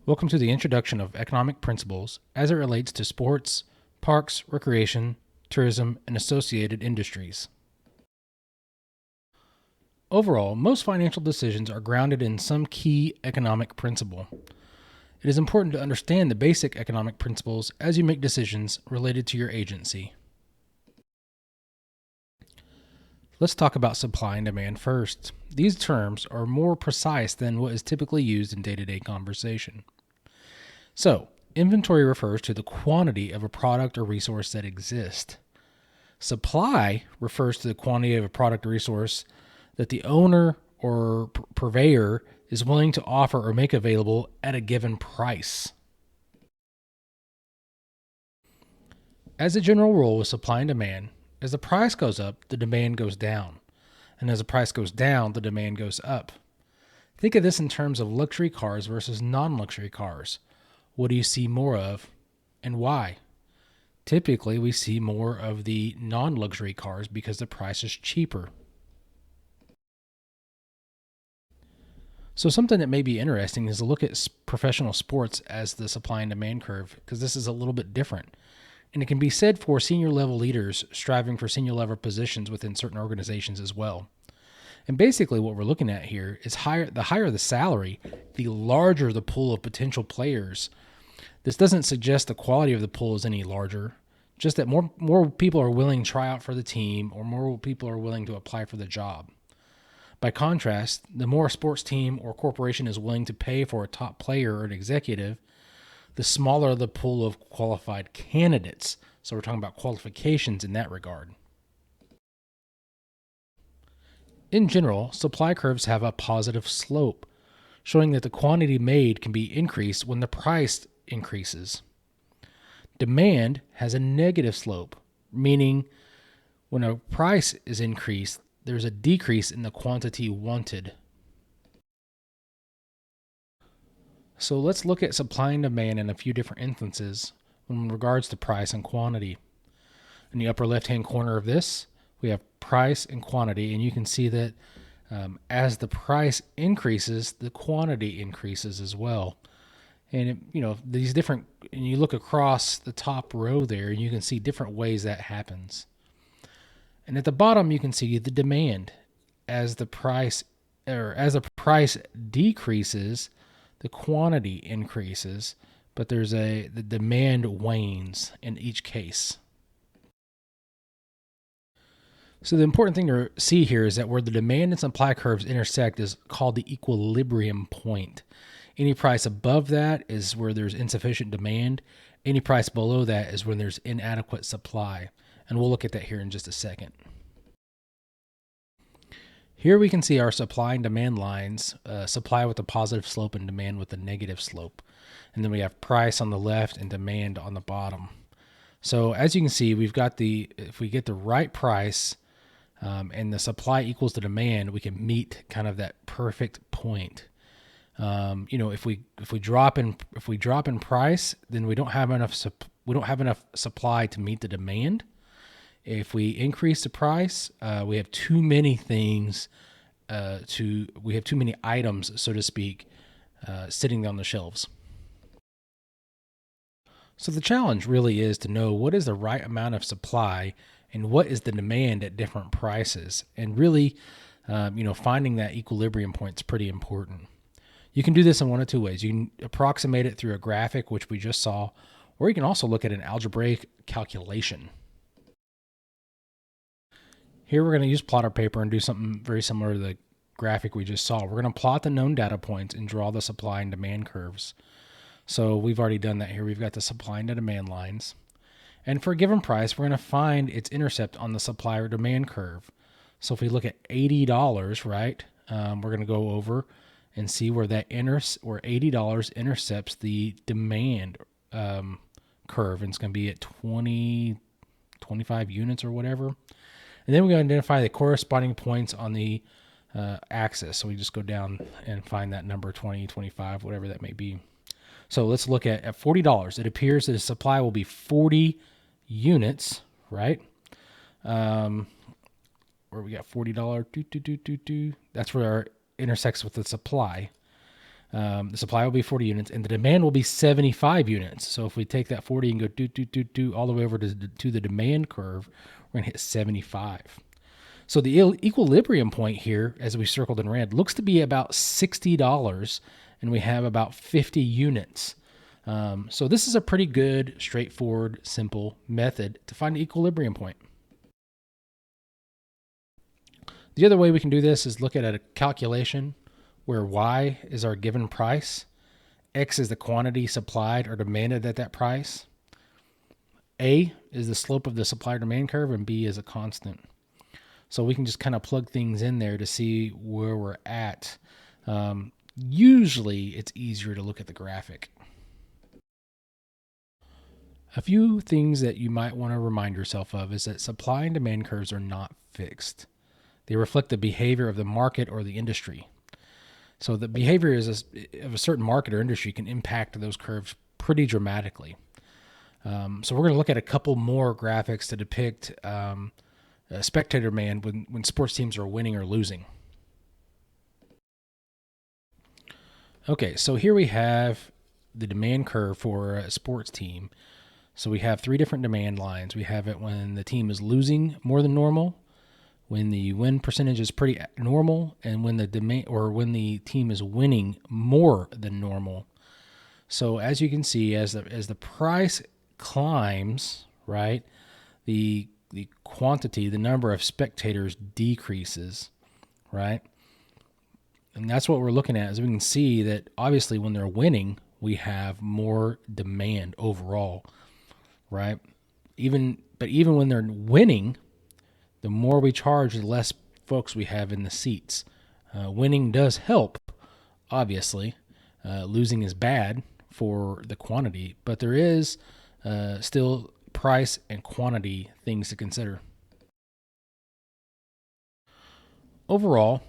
Welcome to the introduction of economic principles as it relates to sports, parks, recreation, tourism, and associated industries. Overall, most financial decisions are grounded in some key economic principle. It is important to understand the basic economic principles as you make decisions related to your agency. Let's talk about supply and demand first. These terms are more precise than what is typically used in day-to-day conversation. So, inventory refers to the quantity of a product or resource that exists. Supply refers to the quantity of a product or resource that the owner or purveyor is willing to offer or make available at a given price. As a general rule with supply and demand, as the price goes up, the demand goes down. And as the price goes down, the demand goes up. Think of this in terms of luxury cars versus non-luxury cars. What do you see more of and why? Typically, we see more of the non-luxury cars because the price is cheaper. So something that may be interesting is to look at professional sports as the supply and demand curve, because this is a little bit different. And it can be said for senior level leaders striving for senior level positions within certain organizations as well. And basically what we're looking at here is the higher the salary, the larger the pool of potential players. This doesn't suggest the quality of the pool is any larger, just that more people are willing to try out for the team or more people are willing to apply for the job. By contrast, the more a sports team or corporation is willing to pay for a top player or an executive, the smaller the pool of qualified candidates. So we're talking about qualifications in that regard. In general, supply curves have a positive slope, showing that the quantity made can be increased when the price increases. Demand has a negative slope, meaning when a price is increased, there's a decrease in the quantity wanted. So let's look at supply and demand in a few different instances in regards to price and quantity. In the upper left-hand corner of this, we have price and quantity, and you can see that as the price increases, the quantity increases as well. And these different, and you look across the top row there, and you can see different ways that happens. And at the bottom, you can see the demand. As the price decreases, the quantity increases, but the demand wanes in each case. So the important thing to see here is that where the demand and supply curves intersect is called the equilibrium point. Any price above that is where there's insufficient demand. Any price below that is when there's inadequate supply. And we'll look at that here in just a second. Here we can see our supply and demand lines, supply with a positive slope and demand with a negative slope. And then we have price on the left and demand on the bottom. So as you can see, if we get the right price, and the supply equals the demand, we can meet kind of that perfect point. If we drop in price, then we don't have enough supply to meet the demand. If we increase the price, we have too many things we have too many items, so to speak, sitting on the shelves. So the challenge really is to know what is the right amount of supply and what is the demand at different prices. And really, finding that equilibrium point is pretty important. You can do this in one of two ways. You can approximate it through a graphic, which we just saw, or you can also look at an algebraic calculation. Here we're going to use plotter paper and do something very similar to the graphic we just saw. We're going to plot the known data points and draw the supply and demand curves. So we've already done that here. We've got the supply and the demand lines. And for a given price, we're going to find its intercept on the supply or demand curve. So if we look at $80, right, we're going to go over and see where where $80 intercepts the demand curve, and it's going to be at 25 units or whatever. And then we're going to identify the corresponding points on the axis. So we just go down and find that number, 20, 25, whatever that may be. So let's look at $40. It appears that the supply will be 40 units, right? Where we got $40, that's where our intersects with the supply. The supply will be 40 units, and the demand will be 75 units. So if we take that 40 and go do all the way over to the demand curve, we're going to hit 75. So the equilibrium point here, as we circled in red, looks to be about $60, and we have about 50 units. So this is a pretty good, straightforward, simple method to find the equilibrium point. The other way we can do this is look at a calculation where Y is our given price, X is the quantity supplied or demanded at that price, A is the slope of the supply demand curve, and B is a constant. So we can just kind of plug things in there to see where we're at. Usually it's easier to look at the graphic. A few things that you might want to remind yourself of is that supply and demand curves are not fixed. They reflect the behavior of the market or the industry. So the behavior of a certain market or industry can impact those curves pretty dramatically. So we're going to look at a couple more graphics to depict spectator demand when sports teams are winning or losing. Okay, so here we have the demand curve for a sports team. So we have three different demand lines. We have it when the team is losing more than normal, when the win percentage is pretty normal, and when the team is winning more than normal. So as you can see, as the price climbs, right, the quantity, the number of spectators decreases, right? And that's what we're looking at, is we can see that obviously when they're winning, we have more demand overall, right? Even when they're winning, the more we charge, the less folks we have in the seats. Winning does help, obviously. Losing is bad for the quantity, but there is still price and quantity things to consider. Overall,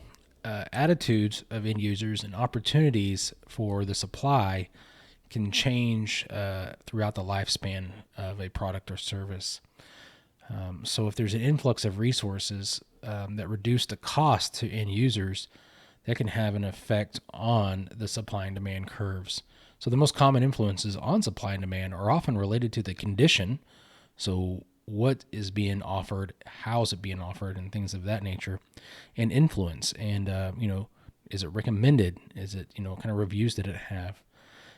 attitudes of end users and opportunities for the supply can change throughout the lifespan of a product or service. So if there's an influx of resources that reduce the cost to end users, that can have an effect on the supply and demand curves. So the most common influences on supply and demand are often related to the condition. So what is being offered, how is it being offered, and things of that nature, and influence. And, is it recommended? Is it, kind of reviews did it have?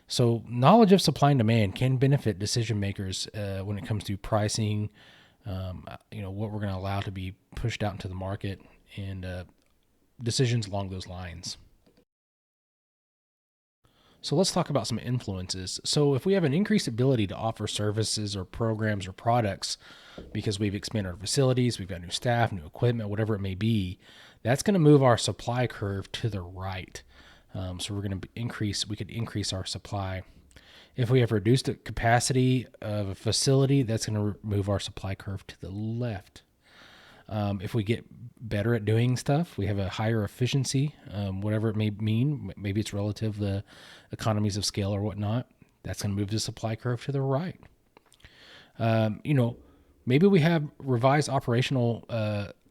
So knowledge of supply and demand can benefit decision makers when it comes to pricing, what we're going to allow to be pushed out into the market, and decisions along those lines. So let's talk about some influences. So if we have an increased ability to offer services or programs or products because we've expanded our facilities, we've got new staff, new equipment, whatever it may be, that's going to move our supply curve to the right. So we could increase our supply. If we have reduced the capacity of a facility, that's going to move our supply curve to the left. If we get better at doing stuff, we have a higher efficiency, whatever it may mean. Maybe it's relative to economies of scale or whatnot. That's going to move the supply curve to the right. Maybe we have revised operational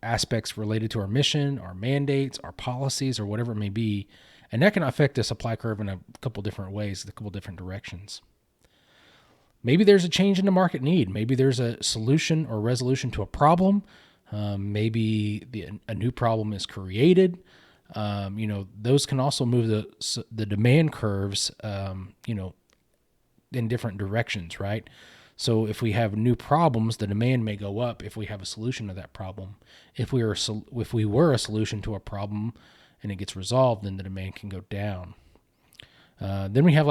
aspects related to our mission, our mandates, our policies, or whatever it may be. And that can affect the supply curve in a couple different ways, a couple different directions. Maybe there's a change in the market need. Maybe there's a solution or resolution to a problem. Maybe a new problem is created. Those can also move the demand curves, in different directions, right? So if we have new problems, the demand may go up if we have a solution to that problem. If we were a solution to a problem and it gets resolved, then the demand can go down. Then we have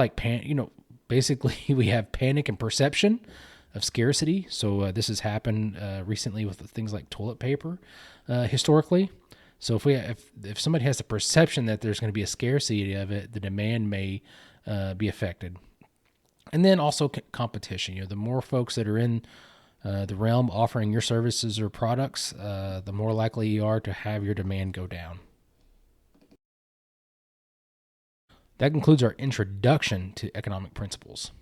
basically we have panic and perception of scarcity. So this has happened recently with things like toilet paper historically. So if somebody has the perception that there's going to be a scarcity of it, the demand may be affected. And then also competition. The more folks that are in the realm offering your services or products, the more likely you are to have your demand go down. That concludes our introduction to economic principles.